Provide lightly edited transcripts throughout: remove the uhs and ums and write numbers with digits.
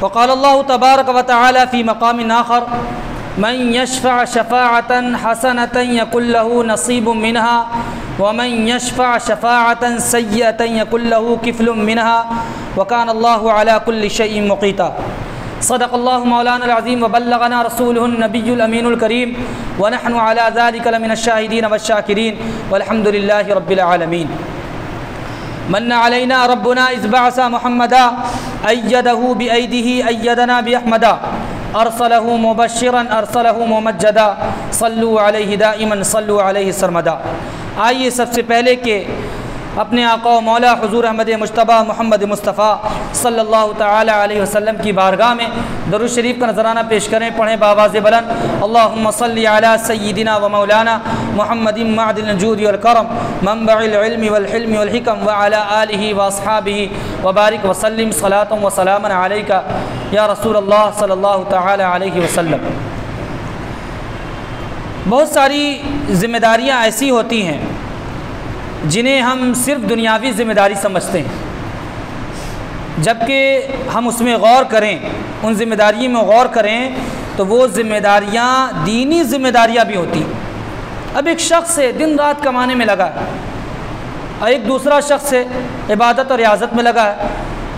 وقال اللہ تبارک و تعالی فی مقام آخر من یشفع شفاعة حسنة یکن له نصیب منها ومن یشفع شفاعة سیئة یکن له کفل منها وکان اللہ علی کل شیء مقیتا۔ صدق اللہ مولانا العظیم وبلغنا رسولہ النبی الامین الکریم ونحن علی ذلک لمن الشاہدین والشاکرین والحمد للہ رب العالمین۔ من علینا ربنا اذ بعث محمدا ایدہ بایدہ ایدنا باحمدا ارسلہ مبشرا ارسلہ ممجدا صلوا علیہ دائما صلوا علیہ سرمدا۔ آئیے سب سے پہلے کہ اپنے آقا و مولا حضور احمد مجتبیٰ محمد مصطفیٰ صلی اللہ تعالی علیہ وسلم کی بارگاہ میں درود شریف کا نذرانہ پیش کریں، پڑھیں بآواز بلند اللہم صلی علی سیدنا و مولانا محمد معدن الجود والکرم منبع العلم والحلم والحکم وعلی آلہ واصحابہ وبارک وسلم صلاۃ و سلاما علیک یا رسول اللہ صلی اللہ تعالی علیہ وسلم۔ بہت ساری ذمہ داریاں ایسی ہوتی ہیں جنہیں ہم صرف دنیاوی ذمہ داری سمجھتے ہیں، جبکہ ہم اس میں غور کریں، ان ذمہ داریوں میں غور کریں تو وہ ذمہ داریاں دینی ذمہ داریاں بھی ہوتی ہیں۔ اب ایک شخص ہے دن رات کمانے میں لگا ہے اور ایک دوسرا شخص ہے عبادت اور ریاضت میں لگا ہے۔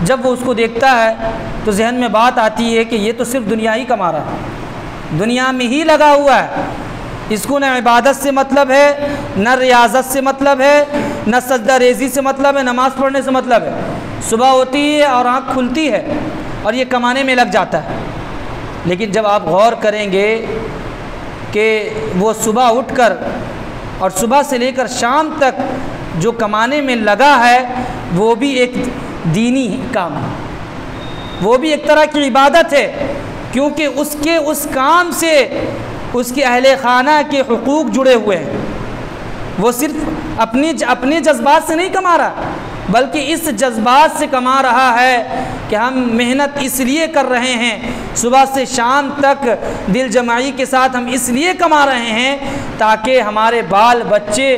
جب وہ اس کو دیکھتا ہے تو ذہن میں بات آتی ہے کہ یہ تو صرف دنیا ہی کما رہا ہے، دنیا میں ہی لگا ہوا ہے، اس کو نہ عبادت سے مطلب ہے، نہ ریاضت سے مطلب ہے، نہ سجدہ ریزی سے مطلب ہے، نماز پڑھنے سے مطلب ہے۔ صبح ہوتی ہے اور آنکھ کھلتی ہے اور یہ کمانے میں لگ جاتا ہے۔ لیکن جب آپ غور کریں گے کہ وہ صبح اٹھ کر اور صبح سے لے کر شام تک جو کمانے میں لگا ہے وہ بھی ایک دینی کام ہے، وہ بھی ایک طرح کی عبادت ہے، کیونکہ اس کام سے اس کے اہل خانہ کے حقوق جڑے ہوئے ہیں۔ وہ صرف اپنے جذبات سے نہیں کما رہا بلکہ اس جذبات سے کما رہا ہے کہ ہم محنت اس لیے کر رہے ہیں، صبح سے شام تک دل جمعی کے ساتھ ہم اس لیے کما رہے ہیں تاکہ ہمارے بال بچے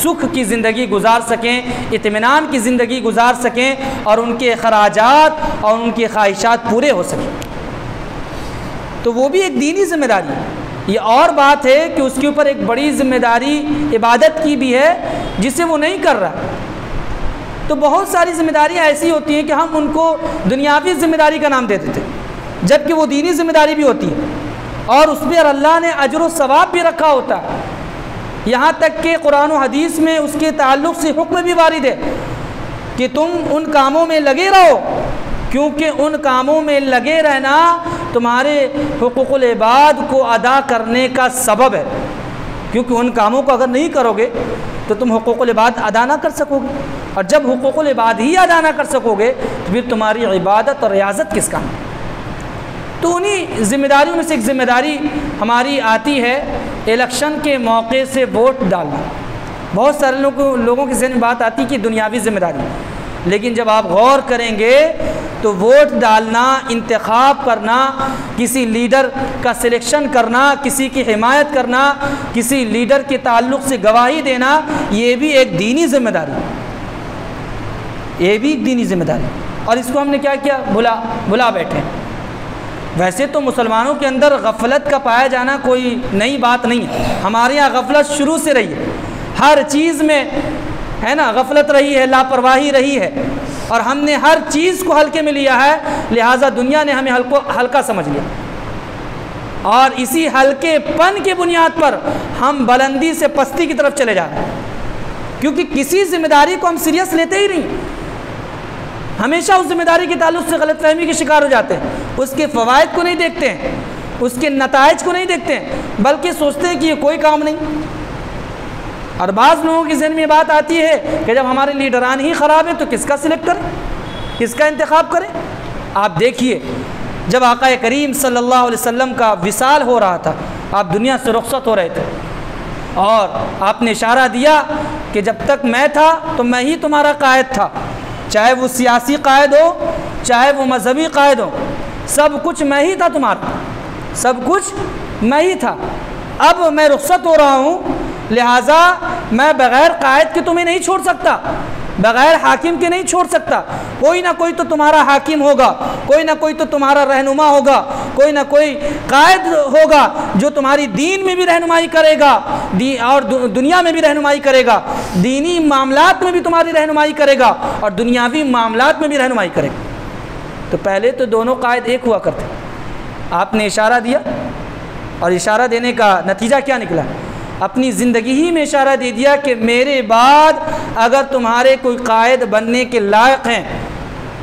سکھ کی زندگی گزار سکیں، اطمینان کی زندگی گزار سکیں اور ان کے اخراجات اور ان کی خواہشات پورے ہو سکیں۔ تو وہ بھی ایک دینی ذمہ داری ہے۔ یہ اور بات ہے کہ اس کے اوپر ایک بڑی ذمہ داری عبادت کی بھی ہے جسے وہ نہیں کر رہا۔ تو بہت ساری ذمہ داریاں ایسی ہوتی ہیں کہ ہم ان کو دنیاوی ذمہ داری کا نام دے دیتے ہیں، جبکہ وہ دینی ذمہ داری بھی ہوتی ہے اور اس پر اللہ نے اجر و ثواب بھی رکھا ہوتا ہے۔ یہاں تک کہ قرآن و حدیث میں اس کے تعلق سے حکم بھی وارد ہے کہ تم ان کاموں میں لگے رہو، کیونکہ ان کاموں میں لگے رہنا تمہارے حقوق العباد کو ادا کرنے کا سبب ہے، کیونکہ ان کاموں کو اگر نہیں کرو گے تو تم حقوق العباد ادا نہ کر سکو گے، اور جب حقوق العباد ہی ادا نہ کر سکو گے تو پھر تمہاری عبادت اور ریاضت کس کام ہے؟ تو انہی ذمہ داریوں میں سے ایک ذمہ داری ہماری آتی ہے الیکشن کے موقع سے ووٹ ڈالنا۔ بہت سارے لوگوں کے ذہن میں بات آتی ہے کہ دنیاوی ذمہ داری، لیکن جب آپ غور کریں گے تو ووٹ ڈالنا، انتخاب کرنا، کسی لیڈر کا سلیکشن کرنا، کسی کی حمایت کرنا، کسی لیڈر کے تعلق سے گواہی دینا، یہ بھی ایک دینی ذمہ داری ہے، یہ بھی ایک دینی ذمہ داری۔ اور اس کو ہم نے کیا کیا؟ بھلا بیٹھے۔ ویسے تو مسلمانوں کے اندر غفلت کا پایا جانا کوئی نئی بات نہیں ہے، ہمارے یہاں غفلت شروع سے رہی ہے، ہر چیز میں ہے نا غفلت رہی ہے، لاپرواہی رہی ہے، اور ہم نے ہر چیز کو ہلکے میں لیا ہے، لہٰذا دنیا نے ہمیں ہلکا سمجھ لیا، اور اسی ہلکے پن کے بنیاد پر ہم بلندی سے پستی کی طرف چلے جا رہے ہیں، کیونکہ کسی ذمہ داری کو ہم سیریس لیتے ہی نہیں، ہمیشہ اس ذمہ داری کے تعلق سے غلط فہمی کے شکار ہو جاتے ہیں، اس کے فوائد کو نہیں دیکھتے ہیں، اس کے نتائج کو نہیں دیکھتے ہیں، بلکہ سوچتے ہیں کہ یہ کوئی کام نہیں۔ اور بعض لوگوں کے ذہن میں بات آتی ہے کہ جب ہمارے لیڈران ہی خراب ہیں تو کس کا سلیکٹ کریں، کس کا انتخاب کریں؟ آپ دیکھیے جب آقا کریم صلی اللہ علیہ وسلم کا وصال ہو رہا تھا، آپ دنیا سے رخصت ہو رہے تھے، اور آپ نے اشارہ دیا کہ جب تک میں تھا تو میں ہی تمہارا قائد تھا، چاہے وہ سیاسی قائد ہو چاہے وہ مذہبی قائد ہو، سب کچھ میں ہی تھا، تمہارا سب کچھ میں ہی تھا، اب میں رخصت ہو رہا ہوں، لہٰذا میں بغیر قائد کے تمہیں نہیں چھوڑ سکتا، بغیر حاکم کے نہیں چھوڑ سکتا. کوئی نہ کوئی تو تمہارا حاکم ہوگا, کوئی نہ کوئی تو تمہارا رہنما ہوگا, کوئی نہ کوئی قائد ہوگا جو تمہاری دین میں بھی رہنمائی کرے گا اور دنیا میں بھی رہنمائی کرے گا, دینی معاملات میں بھی تمہاری رہنمائی کرے گا اور دنیاوی معاملات میں بھی رہنمائی کرے گا. تو پہلے تو دونوں قائد ایک ہوا کرتے. آپ نے اشارہ دیا اور اشارہ دینے کا نتیجہ کیا نکلا؟ اپنی زندگی ہی میں اشارہ دے دیا کہ میرے بعد اگر تمہارے کوئی قائد بننے کے لائق ہیں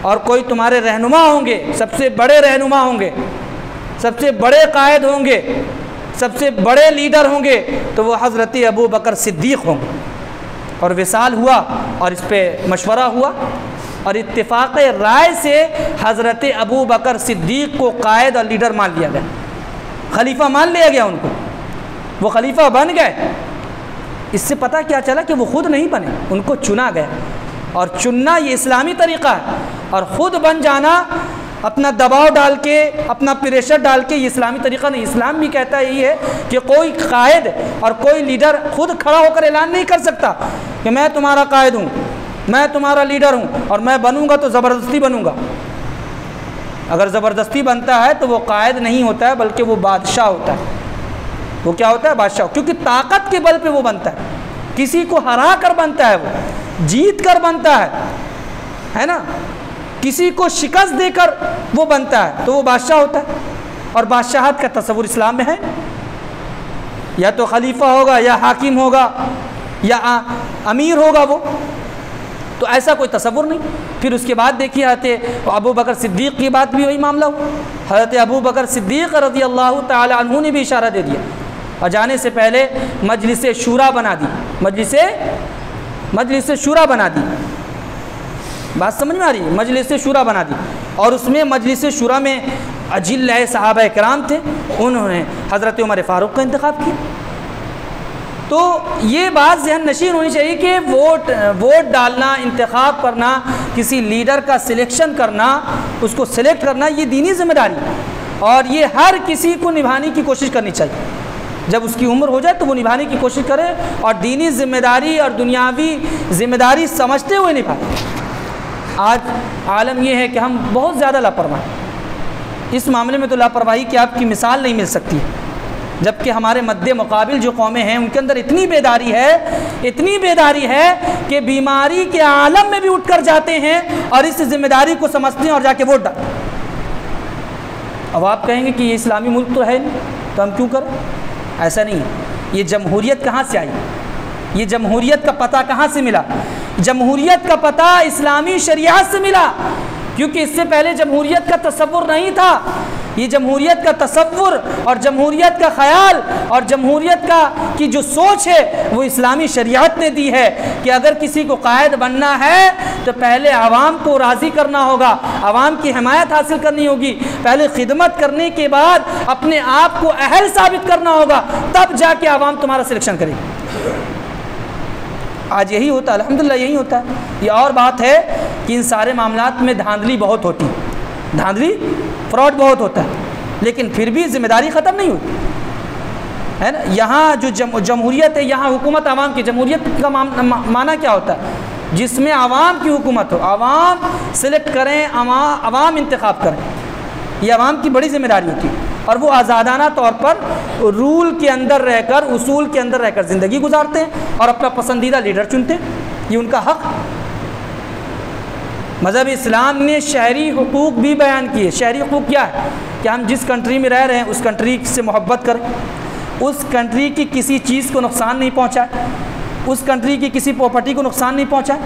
اور کوئی تمہارے رہنما ہوں گے, سب سے بڑے رہنما ہوں گے, سب سے بڑے قائد ہوں گے, سب سے بڑے لیڈر ہوں گے, تو وہ حضرت ابو بکر صدیق ہوں گے. اور وصال ہوا اور اس پہ مشورہ ہوا اور اتفاق رائے سے حضرت ابو بکر صدیق کو قائد اور لیڈر مان لیا گیا, خلیفہ مان لیا گیا ان کو, وہ خلیفہ بن گئے. اس سے پتہ کیا چلا کہ وہ خود نہیں بنے, ان کو چنا گیا. اور چننا یہ اسلامی طریقہ ہے, اور خود بن جانا اپنا دباؤ ڈال کے, اپنا پریشر ڈال کے, یہ اسلامی طریقہ نہیں. اسلام بھی کہتا ہے یہ ہے کہ کوئی قائد اور کوئی لیڈر خود کھڑا ہو کر اعلان نہیں کر سکتا کہ میں تمہارا قائد ہوں, میں تمہارا لیڈر ہوں اور میں بنوں گا تو زبردستی بنوں گا. اگر زبردستی بنتا ہے تو وہ قائد نہیں ہوتا ہے بلکہ وہ بادشاہ ہوتا ہے. وہ کیا ہوتا ہے؟ بادشاہ, کیونکہ طاقت کے بل پہ وہ بنتا ہے, کسی کو ہرا کر بنتا ہے, وہ جیت کر بنتا ہے نا, کسی کو شکست دے کر وہ بنتا ہے, تو وہ بادشاہ ہوتا ہے. اور بادشاہت کا تصور اسلام میں ہے, یا تو خلیفہ ہوگا یا حاکم ہوگا یا امیر ہوگا وہ, تو ایسا کوئی تصور نہیں. پھر اس کے بعد دیکھیے حضرت ابو بکر صدیق کی بات بھی وہی معاملہ ہوا. حضرت ابو بکر صدیق رضی اللہ تعالی عنہ نے بھی اشارہ دے دیا اور جانے سے پہلے مجلس شورا بنا دی, مجلس شورا بنا دی. بات سمجھ میں آ رہی ہے؟ مجلس شورا بنا دی, اور اس میں مجلس شورا میں اجل صحابہ کرام تھے, انہوں نے حضرت عمر فاروق کا انتخاب کیا. تو یہ بات ذہن نشین ہونی چاہیے کہ ووٹ ڈالنا, انتخاب کرنا, کسی لیڈر کا سلیکشن کرنا, اس کو سلیکٹ کرنا, یہ دینی ذمہ داری ہے اور یہ ہر کسی کو نبھانے کی کوشش کرنی چاہیے. جب اس کی عمر ہو جائے تو وہ نبھانے کی کوشش کرے اور دینی ذمہ داری اور دنیاوی ذمہ داری سمجھتے ہوئے نبھائے. آج عالم یہ ہے کہ ہم بہت زیادہ لاپرواہ ہیں. اس معاملے میں تو لاپرواہی کی آپ کی مثال نہیں مل سکتی ہے, جبکہ ہمارے مد مقابل جو قومیں ہیں ان کے اندر اتنی بیداری ہے کہ بیماری کے عالم میں بھی اٹھ کر جاتے ہیں اور اس ذمہ داری کو سمجھتے ہیں اور جا کے ووٹ ڈالتے ہیں. اب آپ کہیں گے کہ یہ اسلامی ملک تو ہے نہیں تو ہم کیوں کریں؟ ایسا نہیں ہے. یہ جمہوریت کہاں سے آئی؟ یہ جمہوریت کا پتہ کہاں سے ملا؟ جمہوریت کا پتہ اسلامی شریعت سے ملا, کیونکہ اس سے پہلے جمہوریت کا تصور نہیں تھا. یہ جمہوریت کا تصور اور جمہوریت کا خیال اور جمہوریت کی جو سوچ ہے وہ اسلامی شریعت نے دی ہے کہ اگر کسی کو قائد بننا ہے تو پہلے عوام کو راضی کرنا ہوگا, عوام کی حمایت حاصل کرنی ہوگی, پہلے خدمت کرنے کے بعد اپنے آپ کو اہل ثابت کرنا ہوگا, تب جا کے عوام تمہارا سلیکشن کرے گی. آج یہی ہوتا ہے, الحمدللہ یہی ہوتا ہے. یہ اور بات ہے کہ ان سارے معاملات میں دھاندلی بہت ہوتی ہے, دھاندلی فراڈ بہت ہوتا ہے, لیکن پھر بھی ذمہ داری ختم نہیں ہوتی ہے نا. یہاں جو جمہوریت ہے, یہاں حکومت عوام کی, جمہوریت کا معنی کیا ہوتا ہے؟ جس میں عوام کی حکومت ہو, عوام سلیکٹ کریں, عوام انتخاب کریں, یہ عوام کی بڑی ذمہ داری ہوتی ہے. اور وہ آزادانہ طور پر رول کے اندر رہ کر, اصول کے اندر رہ کر زندگی گزارتے ہیں اور اپنا پسندیدہ لیڈر چنتے ہیں, یہ ان کا حق. مذہب اسلام نے شہری حقوق بھی بیان کیے. شہری حقوق کیا ہے؟ کہ ہم جس کنٹری میں رہ رہے ہیں اس کنٹری سے محبت کریں, اس کنٹری کی کسی چیز کو نقصان نہیں پہنچائے, اس کنٹری کی کسی پراپرٹی کو نقصان نہیں پہنچائے.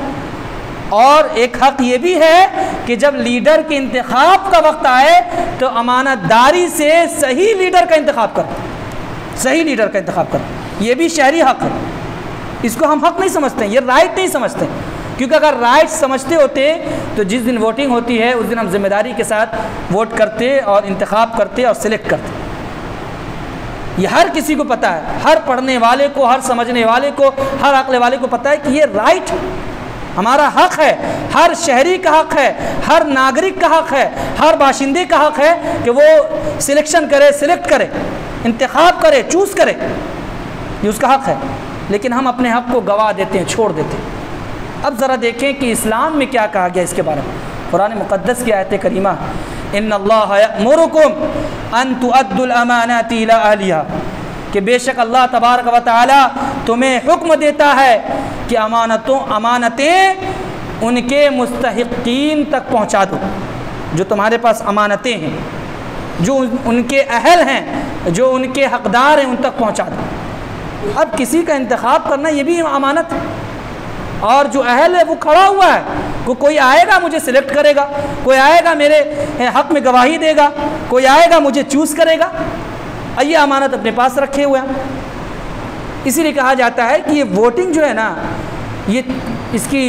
اور ایک حق یہ بھی ہے کہ جب لیڈر کے انتخاب کا وقت آئے تو امانت داری سے صحیح لیڈر کا انتخاب کریں, صحیح لیڈر کا انتخاب کریں. یہ بھی شہری حق ہے. اس کو ہم حق نہیں سمجھتے, یہ رائٹ نہیں سمجھتے, کیونکہ اگر رائٹ سمجھتے ہوتے تو جس دن ووٹنگ ہوتی ہے اس دن ہم ذمہ داری کے ساتھ ووٹ کرتے اور انتخاب کرتے اور سلیکٹ کرتے. یہ ہر کسی کو پتہ ہے, ہر پڑھنے والے کو, ہر سمجھنے والے کو, ہر عقل والے کو پتہ ہے کہ یہ رائٹ ہمارا حق ہے, ہر شہری کا حق ہے, ہر ناگرک کا حق ہے, ہر باشندے کا حق ہے کہ وہ سلیکشن کرے, سلیکٹ کرے, انتخاب کرے, چوز کرے, یہ اس کا حق ہے. لیکن ہم اپنے حق کو گوا دیتے ہیں, چھوڑ دیتے ہیں. اب ذرا دیکھیں کہ اسلام میں کیا کہا گیا اس کے بارے میں۔ قرآن مقدس کی آیت کریمہ، ان اللہ یأمرکم ان تؤدوا الامانات الی اہلہا، کہ بے شک اللہ تبارک و تعالی تمہیں حکم دیتا ہے کہ امانتیں ان کے مستحقین تک پہنچا دو، جو تمہارے پاس امانتیں ہیں، جو ان کے اہل ہیں، جو ان کے حقدار ہیں، ان تک پہنچا دو۔ اب کسی کا انتخاب کرنا یہ بھی امانت ہے، اور جو اہل ہے وہ کھڑا ہوا ہے، کوئی آئے گا مجھے سلیکٹ کرے گا، کوئی آئے گا میرے حق میں گواہی دے گا، کوئی آئے گا مجھے چوز کرے گا، یہ امانت اپنے پاس رکھے ہوئے ہیں۔ اسی لیے کہا جاتا ہے کہ یہ ووٹنگ جو ہے نا، یہ اس کی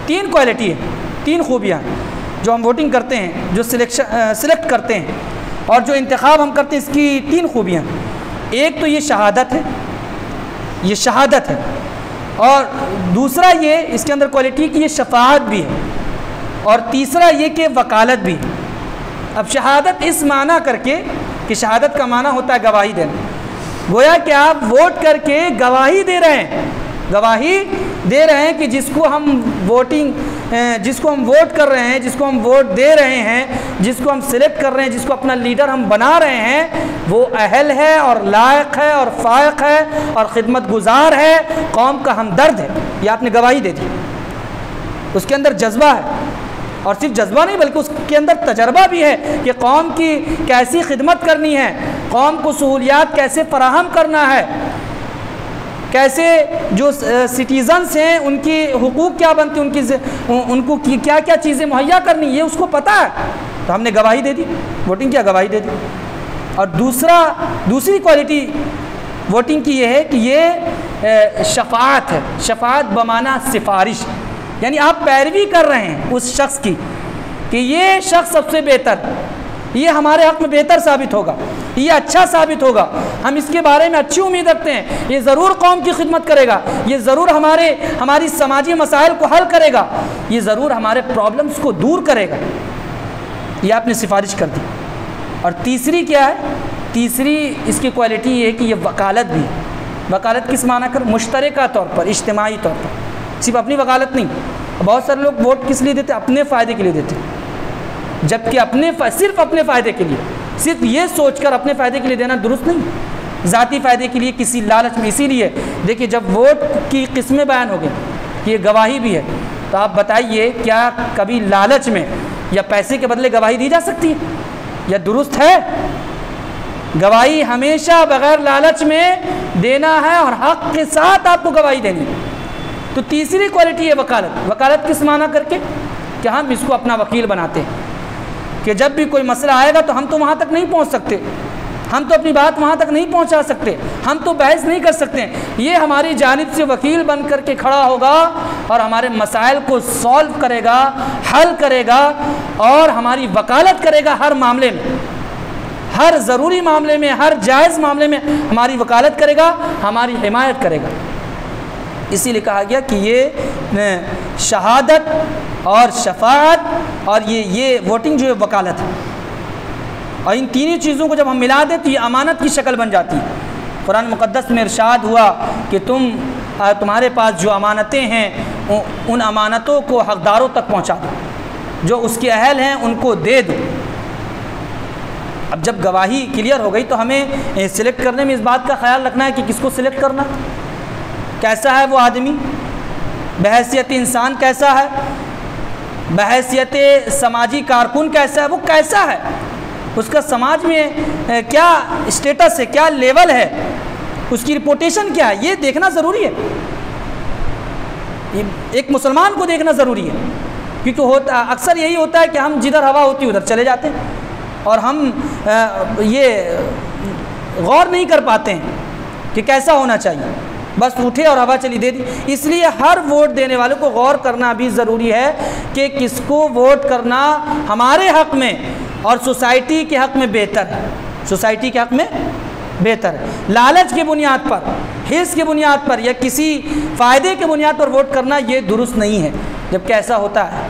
3 کوالٹی ہے، 3 خوبیاں جو ہم ووٹنگ کرتے ہیں، جو سلیکٹ کرتے ہیں اور جو انتخاب ہم کرتے ہیں، اس کی 3 خوبیاں۔ ایک تو یہ شہادت ہے، یہ شہادت ہے، اور دوسرا یہ اس کے اندر کوالٹی کہ یہ شفاعت بھی ہے، اور تیسرا یہ کہ وکالت بھی۔ اب شہادت اس معنی کر کے کہ شہادت کا معنی ہوتا ہے گواہی دینا، گویا کہ آپ ووٹ کر کے گواہی دے رہے ہیں، گواہی دے رہے ہیں کہ جس کو ہم ووٹ کر رہے ہیں، جس کو ہم ووٹ دے رہے ہیں، جس کو ہم سلیکٹ کر رہے ہیں، جس کو اپنا لیڈر ہم بنا رہے ہیں، وہ اہل ہے اور لائق ہے اور فائق ہے اور خدمت گزار ہے، قوم کا ہمدرد ہے۔ یہ آپ نے گواہی دے دی، اس کے اندر جذبہ ہے، اور صرف جذبہ نہیں بلکہ اس کے اندر تجربہ بھی ہے کہ قوم کی کیسی خدمت کرنی ہے، قوم کو سہولیات کیسے فراہم کرنا ہے، کیسے جو سٹیزنز ہیں ان کی حقوق کیا بنتی ہیں، ان کو کیا کیا چیزیں مہیا کرنی، یہ اس کو پتہ ہے۔ تو ہم نے گواہی دے دی، ووٹنگ کیا گواہی دے دی۔ اور دوسری کوالٹی ووٹنگ کی یہ ہے کہ یہ شفاعت ہے، شفاعت بمعنی سفارش، یعنی آپ پیروی کر رہے ہیں اس شخص کی کہ یہ شخص سب سے بہتر، یہ ہمارے حق میں بہتر ثابت ہوگا، یہ اچھا ثابت ہوگا، ہم اس کے بارے میں اچھی امید رکھتے ہیں، یہ ضرور قوم کی خدمت کرے گا، یہ ضرور ہماری سماجی مسائل کو حل کرے گا، یہ ضرور ہمارے پرابلمز کو دور کرے گا، یہ آپ نے سفارش کر دی۔ اور تیسری کیا ہے؟ تیسری اس کی کوالٹی یہ ہے کہ یہ وکالت بھی۔ وکالت کس معنی کر؟ مشترکہ طور پر، اجتماعی طور پر، صرف اپنی وکالت نہیں۔ بہت سارے لوگ ووٹ کس لیے دیتے؟ اپنے فائدے کے لیے دیتے، جبکہ صرف اپنے فائدے کے لیے، صرف یہ سوچ کر اپنے فائدے کے لیے دینا درست نہیں، ذاتی فائدے کے لیے، کسی لالچ میں۔ اسی لیے دیکھیے جب ووٹ کی قسمیں بیان ہو گئی کہ یہ گواہی بھی ہے، تو آپ بتائیے کیا کبھی لالچ میں یا پیسے کے بدلے گواہی دی جا سکتی ہے؟ یا درست ہے؟ گواہی ہمیشہ بغیر لالچ میں دینا ہے اور حق کے ساتھ آپ کو گواہی دینی ہے۔ تو تیسری کوالٹی ہے وکالت۔ وکالت کس معنی کر کے؟ کہ ہم اس کو اپنا وکیل بناتے ہیں، کہ جب بھی کوئی مسئلہ آئے گا تو ہم تو وہاں تک نہیں پہنچ سکتے، ہم تو اپنی بات وہاں تک نہیں پہنچا سکتے، ہم تو بحث نہیں کر سکتے، یہ ہماری جانب سے وکیل بن کر کے کھڑا ہوگا اور ہمارے مسائل کو سولو کرے گا، حل کرے گا، اور ہماری وکالت کرے گا ہر معاملے میں، ہر ضروری معاملے میں، ہر جائز معاملے میں ہماری وکالت کرے گا، ہماری حمایت کرے گا۔ اسی لیے کہا گیا کہ یہ شہادت اور شفاعت اور یہ ووٹنگ جو ہے وکالت ہے، اور ان تینوں چیزوں کو جب ہم ملا دیں تو یہ امانت کی شکل بن جاتی ہے۔ قرآن مقدس میں ارشاد ہوا کہ تمہارے پاس جو امانتیں ہیں ان امانتوں کو حقداروں تک پہنچا دو، جو اس کے اہل ہیں ان کو دے دو۔ اب جب گواہی کلیئر ہو گئی تو ہمیں سلیکٹ کرنے میں اس بات کا خیال رکھنا ہے کہ کس کو سلیکٹ کرنا، کیسا ہے وہ آدمی، بحیثیت انسان کیسا ہے، بحیثیت سماجی کارکن کیسا ہے، وہ کیسا ہے، اس کا سماج میں کیا اسٹیٹس ہے، کیا لیول ہے، اس کی ریپوٹیشن کیا ہے، یہ دیکھنا ضروری ہے۔ ایک مسلمان کو دیکھنا ضروری ہے، کیونکہ اکثر یہی ہوتا ہے کہ ہم جدھر ہوا ہوتی ہے ادھر چلے جاتے ہیں، اور ہم یہ غور نہیں کر پاتے ہیں کہ کیسا ہونا چاہیے، بس اٹھے اور ہوا چلی دے دی۔ اس لیے ہر ووٹ دینے والوں کو غور کرنا بھی ضروری ہے کہ کس کو ووٹ کرنا ہمارے حق میں اور سوسائٹی کے حق میں بہتر ہے، سوسائٹی کے حق میں بہتر ہے۔ لالچ کی بنیاد پر، حرص کی بنیاد پر یا کسی فائدے کی بنیاد پر ووٹ کرنا یہ درست نہیں ہے۔ جب کہ ایسا ہوتا ہے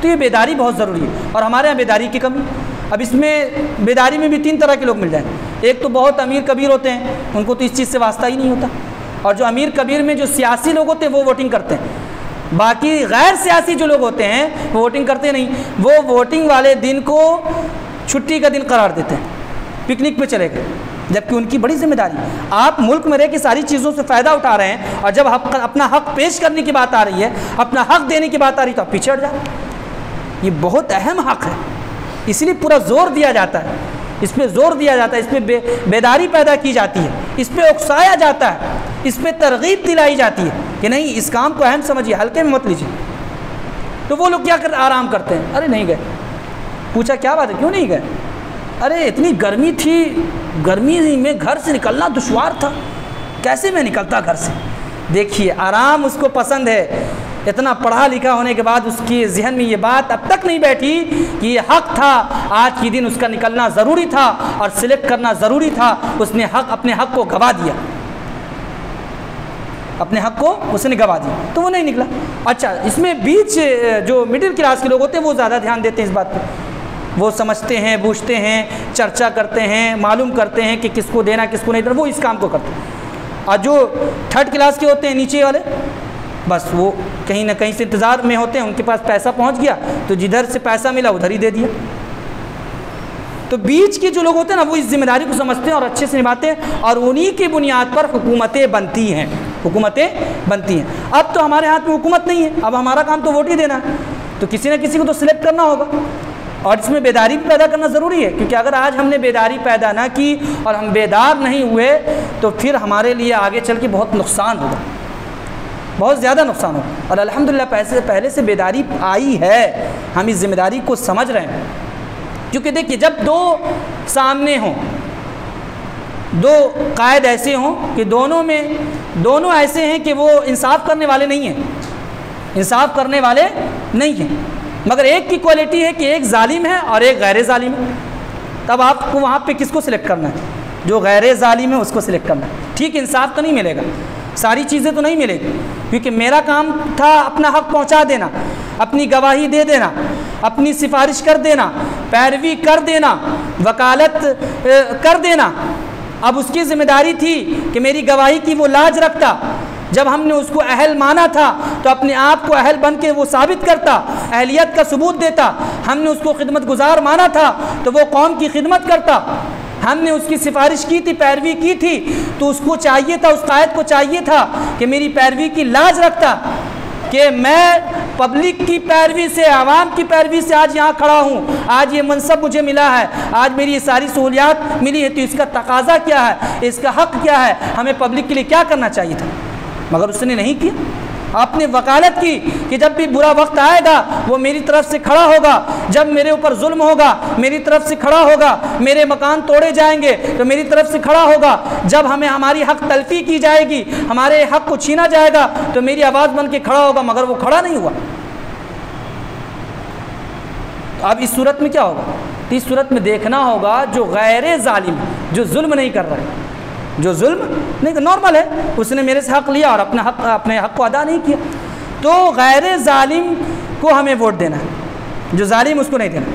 تو یہ بیداری بہت ضروری ہے، اور ہمارے یہاں بیداری کی کمی۔ اب اس میں بیداری میں بھی 3 طرح کے لوگ مل جائیں۔ ایک تو بہت امیر کبیر ہوتے ہیں، ان کو تو اس چیز سے واسطہ ہی نہیں ہوتا، اور جو امیر کبیر میں جو سیاسی لوگ ہوتے ہیں وہ ووٹنگ کرتے ہیں، باقی غیر سیاسی جو لوگ ہوتے ہیں وہ ووٹنگ کرتے نہیں، وہ ووٹنگ والے دن کو چھٹی کا دن قرار دیتے ہیں، پکنک پہ چلے گئے، جبکہ ان کی بڑی ذمہ داری ہے۔ آپ ملک میں رہ کے ساری چیزوں سے فائدہ اٹھا رہے ہیں، اور جب اپنا حق پیش کرنے کی بات آ رہی ہے، اپنا حق دینے کی بات آ رہی ہے تو آپ پیچھے ہٹ جائیں۔ یہ بہت اہم حق ہے، اس لیے پورا زور دیا جاتا ہے، اس پہ زور دیا جاتا ہے، اس پہ بیداری پیدا کی جاتی ہے، اس پہ اکسایا جاتا ہے، اس پہ ترغیب دلائی جاتی ہے کہ نہیں اس کام کو اہم سمجھیے، ہلکے میں مت لیجیے۔ تو وہ لوگ کیا کرتے، آرام کرتے ہیں، ارے نہیں گئے، پوچھا کیا بات ہے کیوں نہیں گئے، ارے اتنی گرمی تھی، گرمی میں گھر سے نکلنا دشوار تھا، کیسے میں نکلتا گھر سے۔ دیکھیے آرام اس کو پسند ہے، اتنا پڑھا لکھا ہونے کے بعد اس کی ذہن میں یہ بات اب تک نہیں بیٹھی کہ یہ حق تھا، آج کی دن اس کا نکلنا ضروری تھا اور سلیکٹ کرنا ضروری تھا، اس نے اپنے حق کو گوا دیا، اپنے حق کو اس نے گوا دیا تو وہ نہیں نکلا۔ اچھا اس میں بیچ جو مڈل کلاس کے لوگ ہوتے ہیں وہ زیادہ دھیان دیتے ہیں اس بات پہ، وہ سمجھتے ہیں، بوجھتے ہیں، چرچا کرتے ہیں، معلوم کرتے ہیں کہ کس کو دینا کس کو نہیں دینا، وہ اس کام کو کرتے ہیں۔ اور جو تھرڈ کلاس کے ہوتے ہیں نیچے والے، بس وہ کہیں نہ کہیں سے انتظار میں ہوتے ہیں، ان کے پاس پیسہ پہنچ گیا تو جدھر سے پیسہ ملا ادھر ہی دے دیا۔ تو بیچ کے جو لوگ ہوتے ہیں نا وہ اس ذمہ داری کو سمجھتے ہیں اور اچھے سے نبھاتے ہیں، اور انہی کی بنیاد پر حکومتیں بنتی ہیں، حکومتیں بنتی ہیں۔ اب تو ہمارے ہاتھ میں حکومت نہیں ہے، اب ہمارا کام تو ووٹ ہی دینا ہے، تو کسی نہ کسی کو تو سلیکٹ کرنا ہوگا، اور اس میں بیداری بھی پیدا کرنا ضروری ہے، کیونکہ اگر آج ہم نے بیداری پیدا نہ کی اور ہم بیدار نہیں ہوئے تو پھر ہمارے لیے آگے چل کے بہت نقصان ہوگا، بہت زیادہ نقصان ہوگا۔ اور الحمدللہ پہلے سے بیداری آئی ہے، ہم اس ذمہ داری کو سمجھ رہے ہیں۔ کیونکہ دیکھیے جب دو سامنے ہوں، دو قائد ایسے ہوں کہ دونوں ایسے ہیں کہ وہ انصاف کرنے والے نہیں ہیں، انصاف کرنے والے نہیں ہیں، مگر ایک کی کوالٹی ہے کہ ایک ظالم ہے اور ایک غیر ظالم ہے، تب آپ کو وہاں پہ کس کو سلیکٹ کرنا ہے؟ جو غیر ظالم ہے اس کو سلیکٹ کرنا ہے۔ ٹھیک انصاف تو نہیں ملے گا، ساری چیزیں تو نہیں ملے گی، کیونکہ میرا کام تھا اپنا حق پہنچا دینا، اپنی گواہی دے دینا، اپنی سفارش کر دینا، پیروی کر دینا، وکالت کر دینا۔ اب اس کی ذمہ داری تھی کہ میری گواہی کی وہ لاج رکھتا، جب ہم نے اس کو اہل مانا تھا تو اپنے آپ کو اہل بن کے وہ ثابت کرتا، اہلیت کا ثبوت دیتا، ہم نے اس کو خدمت گزار مانا تھا تو وہ قوم کی خدمت کرتا، ہم نے اس کی سفارش کی تھی، پیروی کی تھی، تو اس کو چاہیے تھا، اس قائد کو چاہیے تھا کہ میری پیروی کی لاج رکھتا، کہ میں پبلک کی پیروی سے، عوام کی پیروی سے آج یہاں کھڑا ہوں، آج یہ منصب مجھے ملا ہے، آج میری یہ ساری سہولیات ملی ہے، تو اس کا تقاضا کیا ہے، اس کا حق کیا ہے، ہمیں پبلک کے لیے کیا کرنا چاہیے تھا، مگر اس نے نہیں کیا۔ آپ نے وکالت کی کہ جب بھی برا وقت آئے گا وہ میری طرف سے کھڑا ہوگا، جب میرے اوپر ظلم ہوگا میری طرف سے کھڑا ہوگا، میرے مکان توڑے جائیں گے تو میری طرف سے کھڑا ہوگا، جب ہمیں ہماری حق تلفی کی جائے گی، ہمارے حق کو چھینا جائے گا تو میری آواز بن کے کھڑا ہوگا، مگر وہ کھڑا نہیں ہوا۔ اب اس صورت میں کیا ہوگا؟ اس صورت میں دیکھنا ہوگا جو غیر ظالم، جو ظلم نہیں کر رہا ہے، جو ظلم نہیں، نارمل ہے، اس نے میرے سے حق لیا اور اپنے حق کو ادا نہیں کیا، تو غیر ظالم کو ہمیں ووٹ دینا ہے، جو ظالم اس کو نہیں دینا،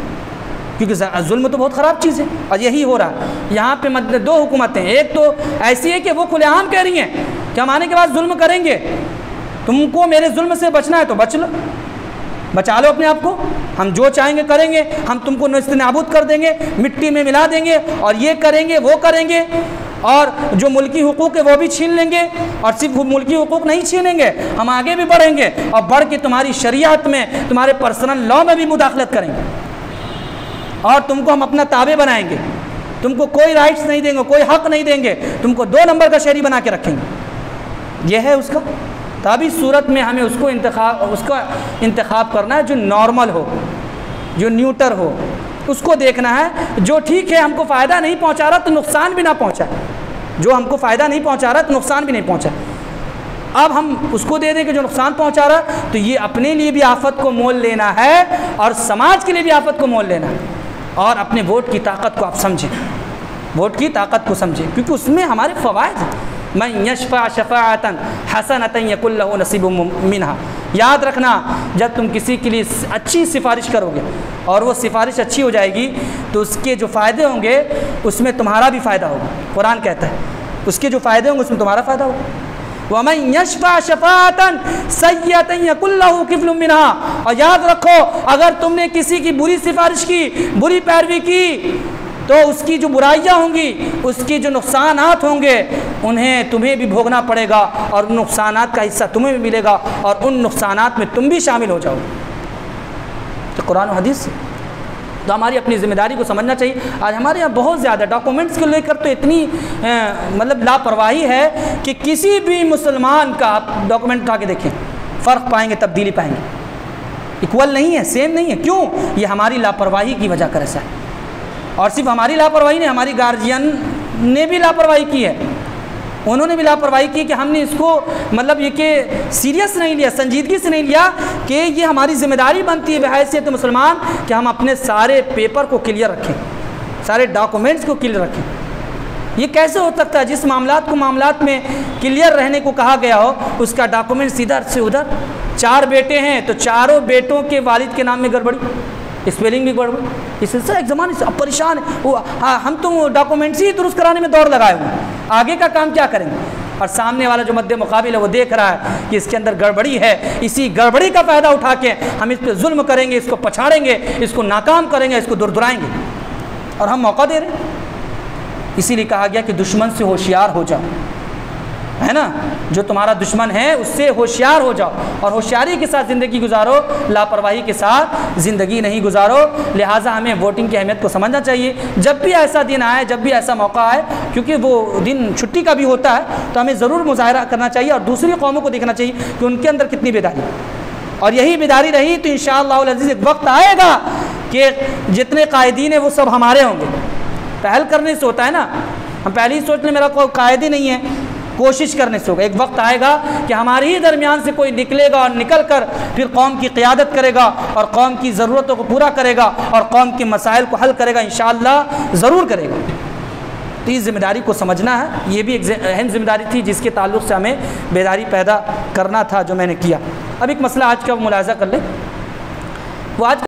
کیونکہ ظلم تو بہت خراب چیز ہے، اور یہی ہو رہا ہے یہاں پہ۔ دو حکومتیں، ایک تو ایسی ہے کہ وہ کھلے عام کہہ رہی ہیں کہ ہم آنے کے بعد ظلم کریں گے، تم کو میرے ظلم سے بچنا ہے تو بچ لو، بچا لو اپنے آپ کو، ہم جو چاہیں گے کریں گے، ہم تم کو نیست نابود کر دیں گے، مٹی میں ملا دیں گے، اور یہ کریں گے وہ کریں گے، اور جو ملکی حقوق ہے وہ بھی چھین لیں گے، اور صرف ملکی حقوق نہیں چھینیں گے، ہم آگے بھی بڑھیں گے اور بڑھ کے تمہاری شریعت میں، تمہارے پرسنل لا میں بھی مداخلت کریں گے، اور تم کو ہم اپنا تابع بنائیں گے، تم کو کوئی رائٹس نہیں دیں گے، کوئی حق نہیں دیں گے، تم کو 2 نمبر کا شہری بنا کے رکھیں گے۔ یہ ہے اس کا۔ تب اس صورت میں ہمیں اس کا انتخاب کرنا ہے جو نارمل ہو، جو نیوٹر ہو، اس کو دیکھنا ہے، جو ٹھیک ہے ہم کو فائدہ نہیں پہنچا رہا تو نقصان بھی نہ پہنچا، جو ہم کو فائدہ نہیں پہنچا رہا تو نقصان بھی نہیں پہنچا۔ اب ہم اس کو دے دیں کہ جو نقصان پہنچا رہا تو یہ اپنے لیے بھی آفت کو مول لینا ہے اور سماج کے لیے بھی آفت کو مول لینا ہے، اور اپنے ووٹ کی طاقت کو آپ سمجھیں، ووٹ کی طاقت کو سمجھیں، کیونکہ اس میں ہمارے فوائد ہیں۔ من یشفع شفاعۃ حسنۃ یکن لہ نصیب منہا، یاد رکھنا جب تم کسی کے لیے اچھی سفارش کرو گے اور وہ سفارش اچھی ہو جائے گی تو اس کے جو فائدے ہوں گے اس میں تمہارا بھی فائدہ ہوگا۔ قرآن کہتا ہے اس کے جو فائدے ہوں گے اس میں تمہارا فائدہ ہوگا۔ وَمَن يَشْفَعْ شَفَاعَةً سَيِّئَةً يَكُن لَّهُ كِفْلٌ مِّنْهَا، اور یاد رکھو اگر تم نے کسی کی بری سفارش کی، بری پیروی کی، تو اس کی جو برائیاں ہوں گی، اس کی جو نقصانات ہوں گے، انہیں تمہیں بھی بھوگنا پڑے گا، اور ان نقصانات کا حصہ تمہیں بھی ملے گا، اور ان نقصانات میں تم بھی شامل ہو جاؤ گے۔ تو قرآن و حدیث سے تو ہماری اپنی ذمہ داری کو سمجھنا چاہیے۔ آج ہمارے یہاں بہت زیادہ ڈاکومنٹس کو لے کر تو اتنی مطلب لاپرواہی ہے کہ کسی بھی مسلمان کا آپ ڈاکومنٹ اٹھا کے دیکھیں، فرق پائیں گے، تبدیلی پائیں گے، ایکول نہیں ہے، سیم نہیں ہے۔ کیوں؟ یہ ہماری لاپرواہی کی وجہ کر ایسا ہے، اور صرف ہماری لاپرواہی نہیں، ہماری گارجین نے بھی لاپرواہی کی ہے، انہوں نے بھی لاپرواہی کی کہ ہم نے اس کو مطلب یہ کہ سیریس نہیں لیا، سنجیدگی سے نہیں لیا کہ یہ ہماری ذمہ داری بنتی ہے بحیثیت مسلمان کہ ہم اپنے سارے پیپر کو کلیئر رکھیں، سارے ڈاکومنٹس کو کلیئر رکھیں۔ یہ کیسے ہو سکتا ہے جس معاملات میں کلیئر رہنے کو کہا گیا ہو، اس کا ڈاکومنٹس ادھر سے ادھر؟ 4 بیٹے ہیں تو چاروں بیٹوں کے والد کے نام میں گڑبڑی، اسپیلنگ بھی گڑبڑ، اس سے ایک زمانے سے اب پریشان ہے ہم تو ڈاکومنٹس ہی درست کرانے میں دوڑ لگائے ہوئے ہیں، آگے کا کام کیا کریں گے؟ اور سامنے والا جو مد مقابل ہے وہ دیکھ رہا ہے کہ اس کے اندر گڑبڑی ہے، اسی گڑبڑی کا فائدہ اٹھا کے ہم اس پہ ظلم کریں گے، اس کو پچھاڑیں گے، اس کو ناکام کریں گے، اس کو دردرائیں گے، اور ہم موقع دے رہے ہیں۔ اسی لیے کہا گیا کہ دشمن سے ہوشیار ہو جاؤ، ہے نا، جو تمہارا دشمن ہے اس سے ہوشیار ہو جاؤ، اور ہوشیاری کے ساتھ زندگی گزارو، لاپرواہی کے ساتھ زندگی نہیں گزارو۔ لہٰذا ہمیں ووٹنگ کی اہمیت کو سمجھنا چاہیے، جب بھی ایسا دن آئے، جب بھی ایسا موقع آئے، کیونکہ وہ دن چھٹی کا بھی ہوتا ہے، تو ہمیں ضرور مظاہرہ کرنا چاہیے، اور دوسری قوموں کو دیکھنا چاہیے کہ ان کے اندر کتنی بیداری، اور یہی بیداری رہی تو انشاءاللہ العزیز ایک وقت آئے گا کہ جتنے قائدین ہیں وہ سب ہمارے ہوں گے۔ پہل کرنے سے ہوتا ہے نا، ہم پہلے ہی سوچ لیں میرا کوئی قائد ہی نہیں ہے، کوشش کرنے سے ہوگا۔ ایک وقت آئے گا کہ ہمارے ہی درمیان سے کوئی نکلے گا، اور نکل کر پھر قوم کی قیادت کرے گا، اور قوم کی ضرورتوں کو پورا کرے گا، اور قوم کے مسائل کو حل کرے گا، انشاءاللہ ضرور کرے گا۔ تو اس ذمہ داری کو سمجھنا ہے، یہ بھی ایک اہم ذمہ داری تھی جس کے تعلق سے ہمیں بیداری پیدا کرنا تھا، جو میں نے کیا۔ اب ایک مسئلہ آج کا ملاحظہ کر لیں، وہ آج